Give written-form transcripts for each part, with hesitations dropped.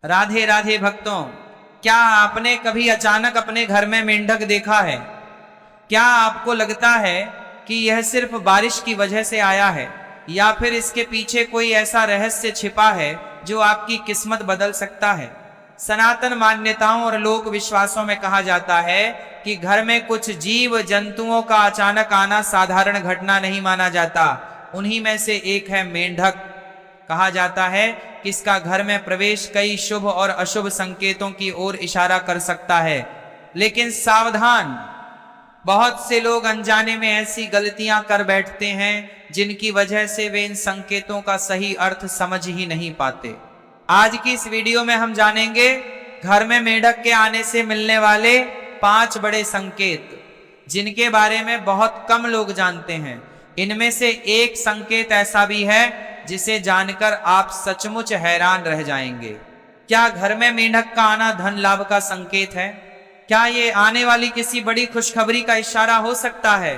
राधे राधे भक्तों, क्या आपने कभी अचानक अपने घर में मेंढक देखा है? क्या आपको लगता है कि यह सिर्फ बारिश की वजह से आया है या फिर इसके पीछे कोई ऐसा रहस्य छिपा है जो आपकी किस्मत बदल सकता है? सनातन मान्यताओं और लोक विश्वासों में कहा जाता है कि घर में कुछ जीव जंतुओं का अचानक आना साधारण घटना नहीं माना जाता। उन्हीं में से एक है मेंढक। कहा जाता है कि इसका घर में प्रवेश कई शुभ और अशुभ संकेतों की ओर इशारा कर सकता है। लेकिन सावधान, बहुत से लोग अनजाने में ऐसी गलतियां कर बैठते हैं जिनकी वजह से वे इन संकेतों का सही अर्थ समझ ही नहीं पाते। आज की इस वीडियो में हम जानेंगे घर में मेंढक के आने से मिलने वाले 5 बड़े संकेत, जिनके बारे में बहुत कम लोग जानते हैं। इनमें से एक संकेत ऐसा भी है जिसे जानकर आप सचमुच हैरान रह जाएंगे। क्या घर में मेंढक का आना धन लाभ का संकेत है? क्या ये आने वाली किसी बड़ी खुशखबरी का इशारा हो सकता है,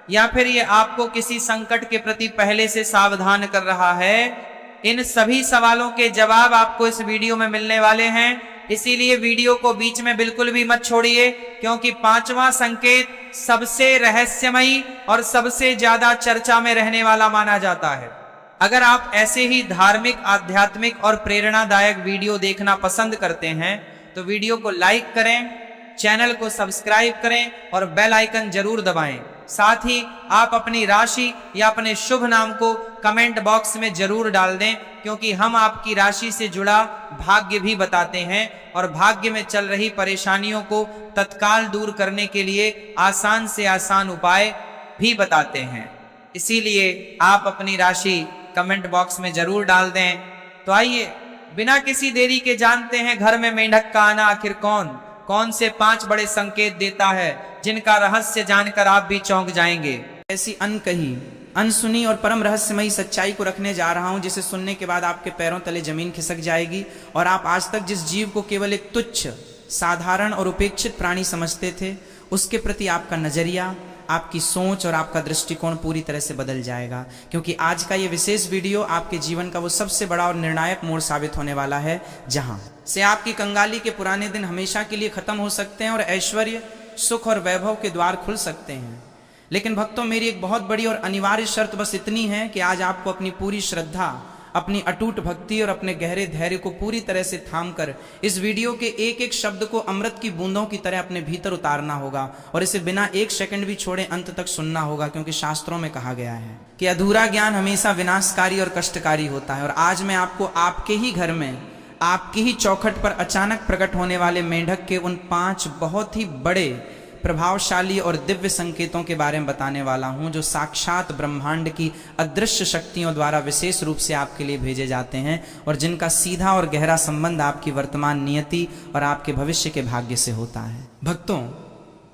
या फिर ये आपको किसी संकट के प्रति पहले से सावधान कर रहा है? इन सभी सवालों के जवाब आपको इस वीडियो में मिलने वाले हैं, इसीलिए वीडियो को बीच में बिल्कुल भी मत छोड़िए, क्योंकि 5वां संकेत सबसे रहस्यमयी और सबसे ज्यादा चर्चा में रहने वाला माना जाता है। अगर आप ऐसे ही धार्मिक, आध्यात्मिक और प्रेरणादायक वीडियो देखना पसंद करते हैं तो वीडियो को लाइक करें, चैनल को सब्सक्राइब करें और बेल आइकन जरूर दबाएं। साथ ही आप अपनी राशि या अपने शुभ नाम को कमेंट बॉक्स में जरूर डाल दें, क्योंकि हम आपकी राशि से जुड़ा भाग्य भी बताते हैं और भाग्य में चल रही परेशानियों को तत्काल दूर करने के लिए आसान से आसान उपाय भी बताते हैं। इसीलिए आप अपनी राशि कमेंट बॉक्स में जरूर डाल दें। तो आइए बिना किसी देरी के जानते हैं घर में मेंढक का आना आखिर कौन से 5 बड़े संकेत देता है, जिनका रहस्य जानकर आप भी चौंक जाएंगे। ऐसी अनकही, अनसुनी और परम रहस्यमयी सच्चाई को रखने जा रहा हूं, जिसे सुनने के बाद आपके पैरों तले जमीन खिसक जाएगी और आप आज तक जिस जीव को केवल एक तुच्छ, साधारण और उपेक्षित प्राणी समझते थे, उसके प्रति आपका नजरिया, आपकी सोच और आपका दृष्टिकोण पूरी तरह से बदल जाएगा। क्योंकि आज का ये विशेष वीडियो आपके जीवन का वो सबसे बड़ा और निर्णायक मोड़ साबित होने वाला है, जहां से आपकी कंगाली के पुराने दिन हमेशा के लिए खत्म हो सकते हैं और ऐश्वर्य, सुख और वैभव के द्वार खुल सकते हैं। लेकिन भक्तों, मेरी एक बहुत बड़ी और अनिवार्य शर्त बस इतनी है कि आज आपको अपनी पूरी श्रद्धा, अपनी अटूट भक्ति और अपने गहरे धैर्य को पूरी तरह से थामकर इस वीडियो के एक एक शब्द को अमृत की बूंदों की तरह अपने भीतर उतारना होगा और इसे बिना एक सेकंड भी छोड़े अंत तक सुनना होगा। क्योंकि शास्त्रों में कहा गया है कि अधूरा ज्ञान हमेशा विनाशकारी और कष्टकारी होता है। और आज मैं आपको आपके ही घर में, आपकी ही चौखट पर अचानक प्रकट होने वाले मेंढक के उन 5 बहुत ही बड़े, प्रभावशाली और दिव्य संकेतों के बारे में बताने वाला हूं, जो साक्षात ब्रह्मांड की अदृश्य शक्तियों द्वारा विशेष रूप से आपके लिए भेजे जाते हैं और जिनका सीधा और गहरा संबंध आपकी वर्तमान नियति और आपके भविष्य के भाग्य से होता है। भक्तों,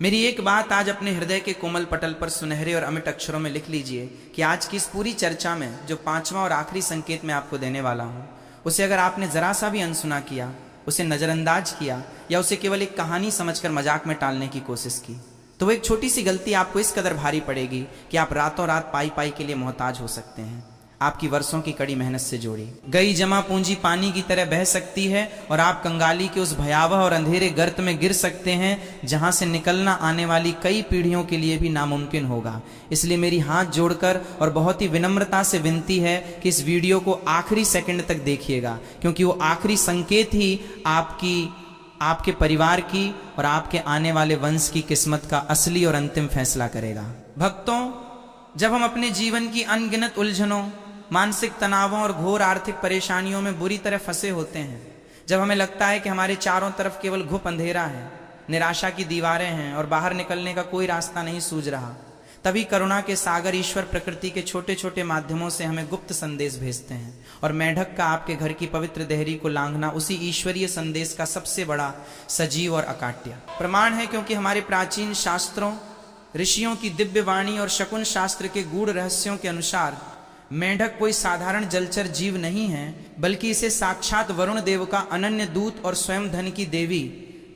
मेरी एक बात आज अपने हृदय के कोमल पटल पर सुनहरे और अमिट अक्षरों में लिख लीजिए कि आज की इस पूरी चर्चा में जो 5वां और आखिरी संकेत मैं आपको देने वाला हूं, उसे अगर आपने जरा सा भी अनसुना किया, उसे नजरअंदाज किया या उसे केवल एक कहानी समझकर मजाक में टालने की कोशिश की, तो वो एक छोटी सी गलती आपको इस कदर भारी पड़ेगी कि आप रातों रात पाई के लिए मोहताज हो सकते हैं। आपकी वर्षों की कड़ी मेहनत से जोड़ी गई जमा पूंजी पानी की तरह बह सकती है और आप कंगाली के उस भयावह और अंधेरे गर्त में गिर सकते हैं, जहां से निकलना आने वाली कई पीढ़ियों के लिए भी नामुमकिन होगा। इसलिए मेरी हाथ जोड़कर और बहुत ही विनम्रता से विनती है कि इस वीडियो को आखिरी सेकंड तक देखिएगा, क्योंकि वो आखिरी संकेत ही आपके परिवार की और आपके आने वाले वंश की किस्मत का असली और अंतिम फैसला करेगा। भक्तों, जब हम अपने जीवन की अनगिनत उलझनों, मानसिक तनावों और घोर आर्थिक परेशानियों में बुरी तरह फंसे होते हैं, जब हमें लगता है कि हमारे चारों तरफ केवल घुप अंधेरा है, निराशा की दीवारें हैं और बाहर निकलने का कोई रास्ता नहीं सूझ रहा, तभी करुणा के सागर ईश्वर प्रकृति के छोटे छोटे माध्यमों से हमें गुप्त संदेश भेजते हैं। और मेंढक का आपके घर की पवित्र देहरी को लांघना उसी ईश्वरीय संदेश का सबसे बड़ा सजीव और अकाट्य प्रमाण है। क्योंकि हमारे प्राचीन शास्त्रों, ऋषियों की दिव्य वाणी और शकुन शास्त्र के गूढ़ रहस्यों के अनुसार मेंढक कोई साधारण जलचर जीव नहीं है, बल्कि इसे साक्षात वरुण देव का अनन्य दूत और स्वयं धन की देवी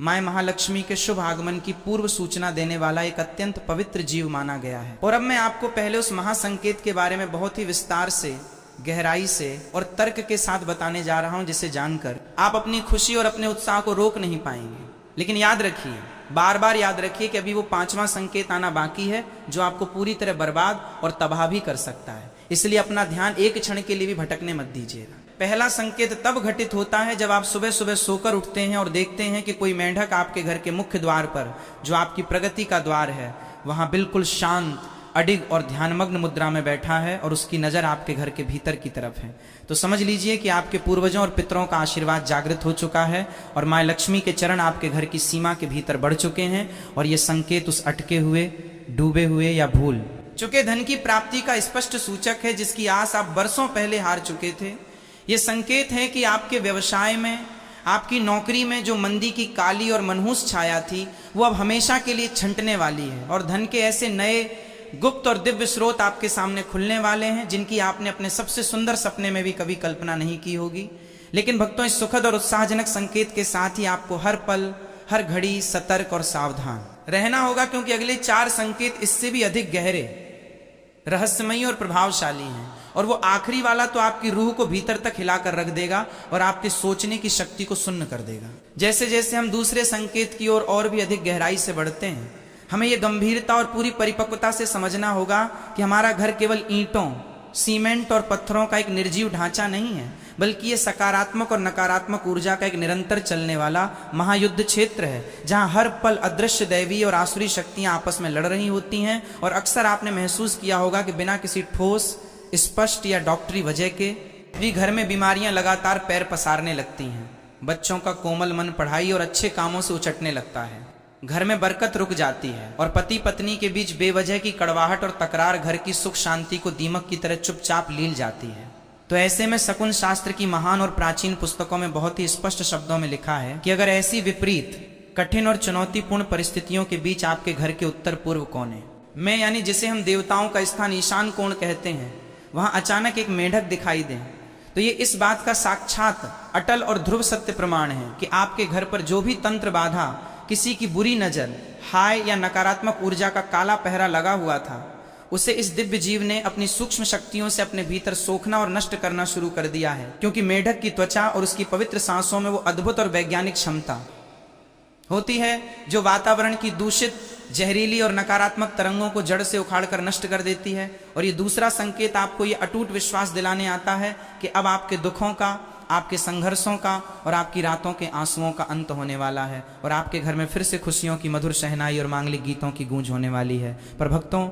माय महालक्ष्मी के शुभ आगमन की पूर्व सूचना देने वाला एक अत्यंत पवित्र जीव माना गया है। और अब मैं आपको पहले उस महासंकेत के बारे में बहुत ही विस्तार से गहराई से और तर्क के साथ बताने जा रहा हूं, जिसे जानकर आप अपनी खुशी और अपने उत्साह को रोक नहीं पाएंगे। लेकिन याद रखिए, बार बार याद रखिए कि अभी वो 5वां संकेत आना बाकी है जो आपको पूरी तरह बर्बाद और तबाह भी कर सकता है। इसलिए अपना ध्यान एक क्षण के लिए भी भटकने मत दीजिएगा। पहला संकेत तब घटित होता है जब आप सुबह सुबह सोकर उठते हैं और देखते हैं कि कोई मेंढक आपके घर के मुख्य द्वार पर, जो आपकी प्रगति का द्वार है, वहां बिल्कुल शांत, अडिग और ध्यानमग्न मुद्रा में बैठा है और उसकी नजर आपके घर के भीतर की तरफ है। तो समझ लीजिए कि आपके पूर्वजों और पितरों का आशीर्वाद जागृत हो चुका है और माँ लक्ष्मी के चरण आपके घर की सीमा के भीतर बढ़ चुके हैं। और ये संकेत उस अटके हुए, डूबे हुए या भूल चुके धन की प्राप्ति का स्पष्ट सूचक है, जिसकी आस आप बरसों पहले हार चुके थे। ये संकेत है कि आपके व्यवसाय में, आपकी नौकरी में जो मंदी की काली और मनहूस छाया थी, वो अब हमेशा के लिए छंटने वाली है और धन के ऐसे नए गुप्त और दिव्य स्रोत आपके सामने खुलने वाले हैं जिनकी आपने अपने सबसे सुंदर सपने में भी कभी कल्पना नहीं की होगी। लेकिन भक्तों, इस सुखद और उत्साहजनक संकेत के साथ ही आपको हर पल, हर घड़ी सतर्क और सावधान रहना होगा, क्योंकि अगले 4 संकेत इससे भी अधिक गहरे, रहस्यमयी और प्रभावशाली हैं। और वो आखिरी वाला तो आपकी रूह को भीतर तक हिलाकर रख देगा और आपके सोचने की शक्ति को सुन्न कर देगा। जैसे जैसे हम दूसरे संकेत की ओर और भी अधिक गहराई से बढ़ते हैं, हमें यह गंभीरता और पूरी परिपक्वता से समझना होगा कि हमारा घर केवल ईंटों, सीमेंट और पत्थरों का एक निर्जीव ढांचा नहीं है, बल्कि ये सकारात्मक और नकारात्मक ऊर्जा का एक निरंतर चलने वाला महायुद्ध क्षेत्र है, जहां हर पल अदृश्य दैवी और आसुरी शक्तियां आपस में लड़ रही होती हैं। और अक्सर आपने महसूस किया होगा कि बिना किसी ठोस, स्पष्ट या डॉक्टरी वजह के भी घर में बीमारियां लगातार पैर पसारने लगती हैं। बच्चों का कोमल मन पढ़ाई और अच्छे कामों से उचटने लगता है, घर में बरकत रुक जाती है और पति पत्नी के बीच बेवजह की कड़वाहट और तकरार घर की सुख शांति को दीमक की तरह चुपचाप लील जाती है। तो ऐसे में शकुन शास्त्र की महान और प्राचीन पुस्तकों में बहुत ही स्पष्ट शब्दों में लिखा है कि अगर ऐसी विपरीत, कठिन और चुनौतीपूर्ण परिस्थितियों के बीच आपके घर के उत्तर पूर्व कोने में, यानी जिसे हम देवताओं का स्थान ईशान कोण कहते हैं, वहां अचानक एक मेंढक दिखाई दे, तो ये इस बात का साक्षात, अटल और ध्रुव सत्य प्रमाण है कि आपके घर पर जो भी तंत्र बाधा, किसी की बुरी नजर, हाय या नकारात्मक ऊर्जा का काला पहरा लगा हुआ था, उसे इस दिव्य जीव ने अपनी सूक्ष्म शक्तियों से अपने भीतर सोखना और नष्ट करना शुरू कर दिया है। क्योंकि मेढक की त्वचा और उसकी पवित्र सांसों में वो अद्भुत और वैज्ञानिक क्षमता होती है जो वातावरण की दूषित, जहरीली और नकारात्मक तरंगों को जड़ से उखाड़कर नष्ट कर देती है। और ये दूसरा संकेत आपको ये अटूट विश्वास दिलाने आता है कि अब आपके दुखों का, आपके संघर्षों का और आपकी रातों के आंसुओं का अंत होने वाला है और आपके घर में फिर से खुशियों की मधुर शहनाई और मांगलिक गीतों की गूंज होने वाली है। पर भक्तों,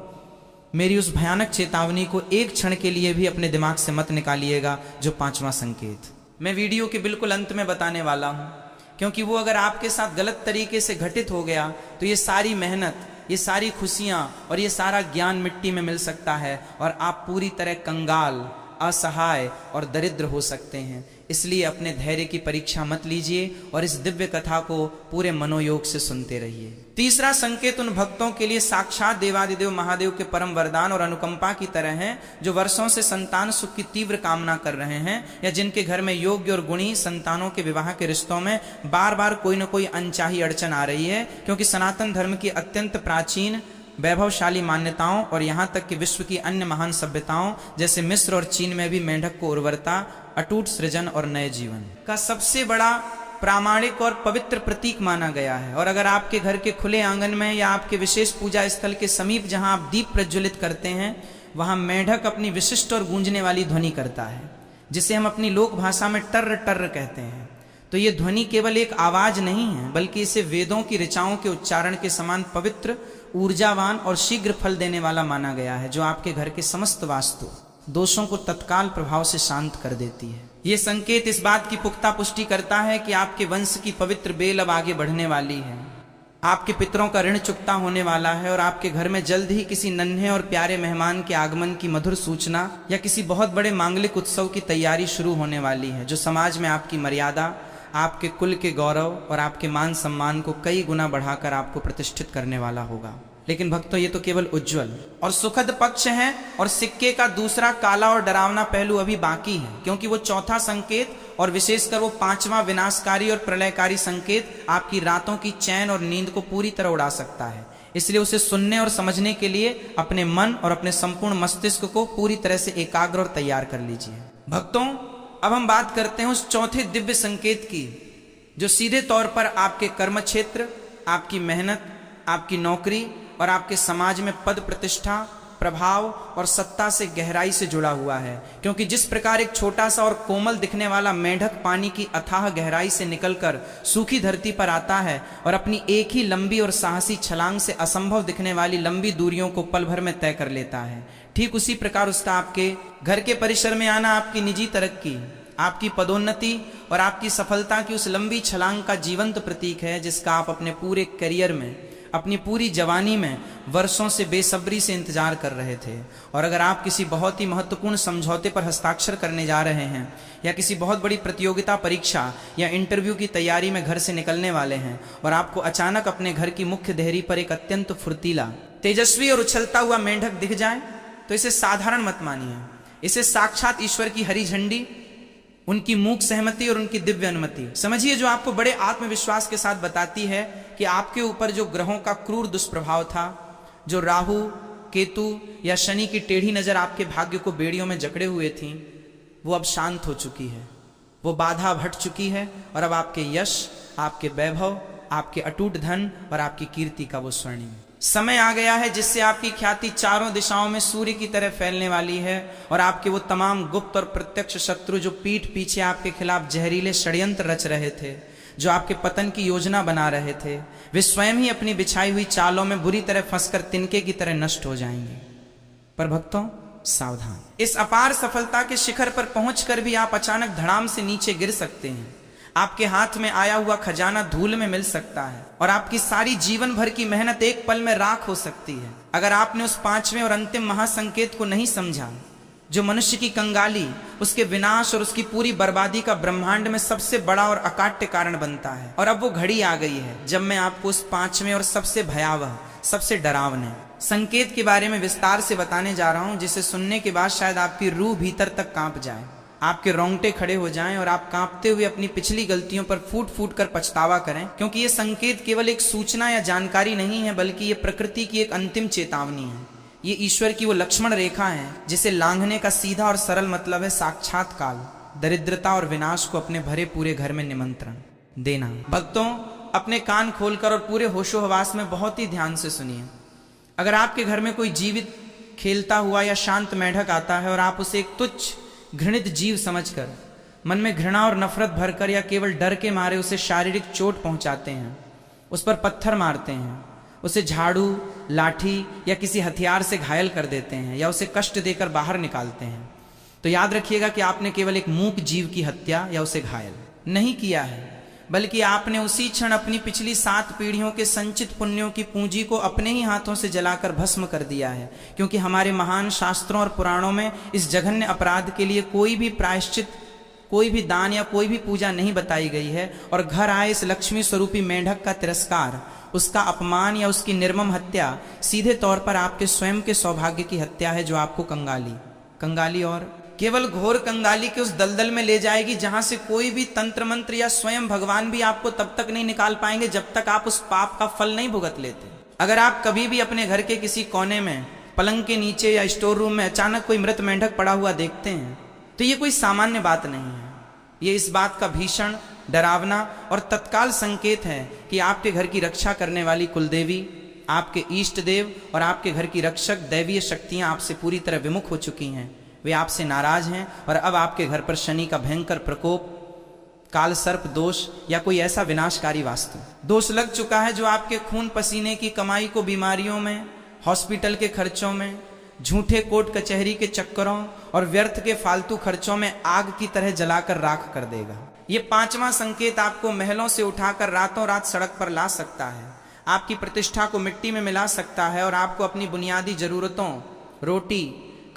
मेरी उस भयानक चेतावनी को एक क्षण के लिए भी अपने दिमाग से मत निकालिएगा, जो 5वां संकेत मैं वीडियो के बिल्कुल अंत में बताने वाला हूं, क्योंकि वो अगर आपके साथ गलत तरीके से घटित हो गया तो ये सारी मेहनत, ये सारी खुशियां और ये सारा ज्ञान मिट्टी में मिल सकता है और आप पूरी तरह कंगाल, असहाय और दरिद्र हो सकते हैं। इसलिए अपने धैर्य की परीक्षा मत लीजिए और इस दिव्य कथा को पूरे मनोयोग से सुनते रहिए। तीसरा संकेत उन भक्तों के लिए साक्षात देवादिदेव महादेव के परम वरदान और अनुकंपा की तरह है जो वर्षों से संतान सुख की तीव्र कामना कर रहे हैं, या जिनके घर में योग्य और गुणी संतानों के विवाह के रिश्तों में बार बार कोई न कोई अनचाही अड़चन आ रही है। क्योंकि सनातन धर्म की अत्यंत प्राचीन, वैभवशाली मान्यताओं और यहाँ तक कि विश्व की अन्य महान सभ्यताओं जैसे मिस्र और चीन में भी मेंढक को उर्वरता, अटूट सृजन और नए जीवन का सबसे बड़ा प्रामाणिक और पवित्र प्रतीक माना गया है। और अगर आपके घर के खुले आंगन में या आपके विशेष पूजा स्थल के समीप जहां आप दीप प्रज्वलित करते हैं, वहां मेंढक अपनी विशिष्ट और गूंजने वाली ध्वनि करता है, जिसे हम अपनी लोक भाषा में टर्र टर्र कहते हैं। तो ये ध्वनि केवल एक आवाज नहीं है, बल्कि इसे वेदों की ऋचाओं के उच्चारण के समान पवित्र, ऊर्जावान और शीघ्र फल देने वाला माना गया है, जो आपके घर के समस्त वास्तु दोषों को तत्काल प्रभाव से शांत कर देती है। ये संकेत इस बात की पुख्ता पुष्टि करता है कि आपके वंश की पवित्र बेल अब आगे बढ़ने वाली है, आपके पितरों का ऋण चुकता होने वाला है और आपके घर में जल्द ही किसी नन्हे और प्यारे मेहमान के आगमन की मधुर सूचना या किसी बहुत बड़े मांगलिक उत्सव की तैयारी शुरू होने वाली है, जो समाज में आपकी मर्यादा, आपके कुल के गौरव और आपके मान सम्मान को कई गुना बढ़ाकर आपको प्रतिष्ठित करने वाला होगा। लेकिन भक्तों, ये तो केवल उज्जवल और सुखद पक्ष है, और सिक्के का दूसरा काला और डरावना पहलू अभी बाकी है, क्योंकि वो चौथा संकेत और विशेषकर वो 5वां विनाशकारी और प्रलयकारी संकेत आपकी रातों की चैन और नींद को पूरी तरह उड़ा सकता है। इसलिए उसे सुनने और समझने के लिए अपने मन और अपने संपूर्ण मस्तिष्क को पूरी तरह से एकाग्र और तैयार कर लीजिए। भक्तों, अब हम बात करते हैं उस चौथे दिव्य संकेत की, जो सीधे तौर पर आपके कर्म क्षेत्र, आपकी मेहनत, आपकी नौकरी और आपके समाज में पद प्रतिष्ठा, प्रभाव और सत्ता से गहराई से जुड़ा हुआ है। क्योंकि जिस प्रकार एक छोटा सा और कोमल दिखने वाला मेंढक पानी की अथाह गहराई से निकलकर सूखी धरती पर आता है और अपनी एक ही लंबी और साहसी छलांग से असंभव दिखने वाली लंबी दूरियों को पल भर में तय कर लेता है, ठीक उसी प्रकार उसका आपके घर के परिसर में आना आपकी निजी तरक्की, आपकी पदोन्नति और आपकी सफलता की उस लंबी छलांग का जीवंत प्रतीक है, जिसका आप अपने पूरे करियर में, अपनी पूरी जवानी में वर्षों से बेसब्री से इंतजार कर रहे थे। और अगर आप किसी बहुत ही महत्वपूर्ण समझौते पर हस्ताक्षर करने जा रहे हैं या किसी बहुत बड़ी प्रतियोगिता, परीक्षा या इंटरव्यू की तैयारी में घर से निकलने वाले हैं और आपको अचानक अपने घर की मुख्य देहरी पर एक अत्यंत फुर्तीला, तेजस्वी और उछलता हुआ मेंढक दिख जाए, तो इसे साधारण मत मानिए। इसे साक्षात ईश्वर की हरी झंडी, उनकी मूक सहमति और उनकी दिव्य अनुमति समझिए, जो आपको बड़े आत्मविश्वास के साथ बताती है कि आपके ऊपर जो ग्रहों का क्रूर दुष्प्रभाव था, जो राहु, केतु या शनि की टेढ़ी नजर आपके भाग्य को बेड़ियों में जकड़े हुए थी, वो अब शांत हो चुकी है, वो बाधा हट चुकी है और अब आपके यश, आपके वैभव, आपके अटूट धन और आपकी कीर्ति का वो स्वर्णिम समय आ गया है, जिससे आपकी ख्याति चारों दिशाओं में सूर्य की तरह फैलने वाली है। और आपके वो तमाम गुप्त और प्रत्यक्ष शत्रु जो पीठ पीछे आपके खिलाफ जहरीले षड्यंत्र रच रहे थे, जो आपके पतन की योजना बना रहे थे, वे स्वयं ही अपनी बिछाई हुई चालों में बुरी तरह फंसकर तिनके की तरह नष्ट हो जाएंगे। पर भक्तों, सावधान, इस अपार सफलता के शिखर पर पहुंचकर भी आप अचानक धड़ाम से नीचे गिर सकते हैं। आपके हाथ में आया हुआ खजाना धूल में मिल सकता है और आपकी सारी जीवन भर की मेहनत एक पल में राख हो सकती है, अगर आपने उस पांचवें और अंतिम महासंकेत को नहीं समझा, जो मनुष्य की कंगाली, उसके विनाश और उसकी पूरी बर्बादी का ब्रह्मांड में सबसे बड़ा और अकाट्य कारण बनता है। और अब वो घड़ी आ गई है जब मैं आपको उस पांचवें और सबसे भयावह, सबसे डरावने संकेत के बारे में विस्तार से बताने जा रहा हूं, जिसे सुनने के बाद शायद आपकी रूह भीतर तक कांप जाए, आपके रोंगटे खड़े हो जाएं और आप कांपते हुए अपनी पिछली गलतियों पर फूट फूट कर पछतावा करें। क्योंकि ये संकेत केवल एक सूचना या जानकारी नहीं है, बल्कि ये प्रकृति की एक अंतिम चेतावनी है। ये ईश्वर की वो लक्ष्मण रेखा है जिसे लांघने का सीधा और सरल मतलब है साक्षात काल, दरिद्रता और विनाश को अपने भरे पूरे घर में निमंत्रण देना। भक्तों, अपने कान खोलकर और पूरे होशो हवास में बहुत ही ध्यान से सुनिए। अगर आपके घर में कोई जीवित, खेलता हुआ या शांत मेंढक आता है और आप उसे एक तुच्छ, घृणित जीव समझकर मन में घृणा और नफरत भरकर या केवल डर के मारे उसे शारीरिक चोट पहुंचाते हैं, उस पर पत्थर मारते हैं, उसे झाड़ू, लाठी या किसी हथियार से घायल कर देते हैं या उसे कष्ट देकर बाहर निकालते हैं, तो याद रखिएगा कि आपने केवल एक मूक जीव की हत्या या उसे घायल नहीं किया है, बल्कि आपने उसी क्षण अपनी पिछली 7 पीढ़ियों के संचित पुण्यों की पूंजी को अपने ही हाथों से जलाकर भस्म कर दिया है। क्योंकि हमारे महान शास्त्रों और पुराणों में इस जघन्य अपराध के लिए कोई भी प्रायश्चित, कोई भी दान या कोई भी पूजा नहीं बताई गई है। और घर आए इस लक्ष्मी स्वरूपी मेंढक का तिरस्कार, उसका अपमान या उसकी निर्मम हत्या सीधे तौर पर आपके स्वयं के सौभाग्य की हत्या है, जो आपको कंगाली और केवल घोर कंगाली के उस दलदल में ले जाएगी, जहां से कोई भी तंत्र मंत्र या स्वयं भगवान भी आपको तब तक नहीं निकाल पाएंगे जब तक आप उस पाप का फल नहीं भुगत लेते। अगर आप कभी भी अपने घर के किसी कोने में, पलंग के नीचे या स्टोर रूम में अचानक कोई मृत मेंढक पड़ा हुआ देखते हैं, तो ये कोई सामान्य बात नहीं है। ये इस बात का भीषण, डरावना और तत्काल संकेत है कि आपके घर की रक्षा करने वाली कुलदेवी, आपके इष्ट देव और आपके घर की रक्षक दैवीय शक्तियां आपसे पूरी तरह विमुख हो चुकी हैं। वे आपसे नाराज हैं और अब आपके घर पर शनि का भयंकर प्रकोप, काल सर्प दोष या कोई ऐसा विनाशकारी वास्तु दोष लग चुका है, जो आपके खून पसीने की कमाई को बीमारियों में, हॉस्पिटल के खर्चों में, झूठे कोर्ट कचहरी के चक्करों और व्यर्थ के फालतू खर्चों में आग की तरह जलाकर राख कर देगा। ये 5वां संकेत आपको महलों से उठाकर रातों रात सड़क पर ला सकता है, आपकी प्रतिष्ठा को मिट्टी में मिला सकता है और आपको अपनी बुनियादी जरूरतों, रोटी,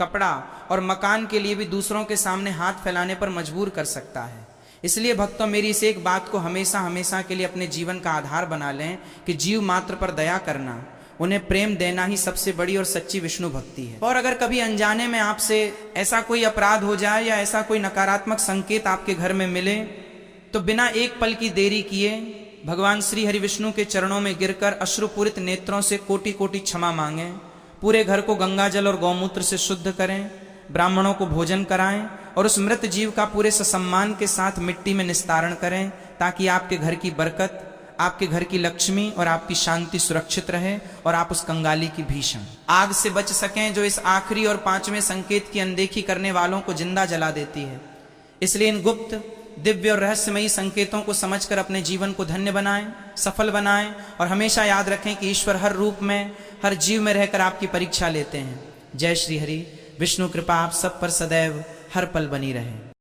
कपड़ा और मकान के लिए भी दूसरों के सामने हाथ फैलाने पर मजबूर कर सकता है। इसलिए भक्तों, मेरी इस एक बात को हमेशा हमेशा के लिए अपने जीवन का आधार बना लें कि जीव मात्र पर दया करना, उन्हें प्रेम देना ही सबसे बड़ी और सच्ची विष्णु भक्ति है। और अगर कभी अनजाने में आपसे ऐसा कोई अपराध हो जाए या ऐसा कोई नकारात्मक संकेत आपके घर में मिले, तो बिना एक पल की देरी किए भगवान श्री हरि विष्णु के चरणों में गिरकर अश्रुपूरित नेत्रों से कोटि कोटि क्षमा मांगें। पूरे घर को गंगाजल और गौमूत्र से शुद्ध करें, ब्राह्मणों को भोजन कराएं और उस मृत जीव का पूरे ससम्मान के साथ मिट्टी में निस्तारण करें, ताकि आपके घर की बरकत, आपके घर की लक्ष्मी और आपकी शांति सुरक्षित रहे और आप उस कंगाली की भीषण आग से बच सकें, जो इस आखिरी और 5वें संकेत की अनदेखी करने वालों को जिंदा जला देती है। इसलिए इन गुप्त, दिव्य और रहस्यमयी संकेतों को समझकर अपने जीवन को धन्य बनाएं, सफल बनाएं और हमेशा याद रखें कि ईश्वर हर रूप में, हर जीव में रहकर आपकी परीक्षा लेते हैं। जय श्री हरि। विष्णु कृपा आप सब पर सदैव हर पल बनी रहे।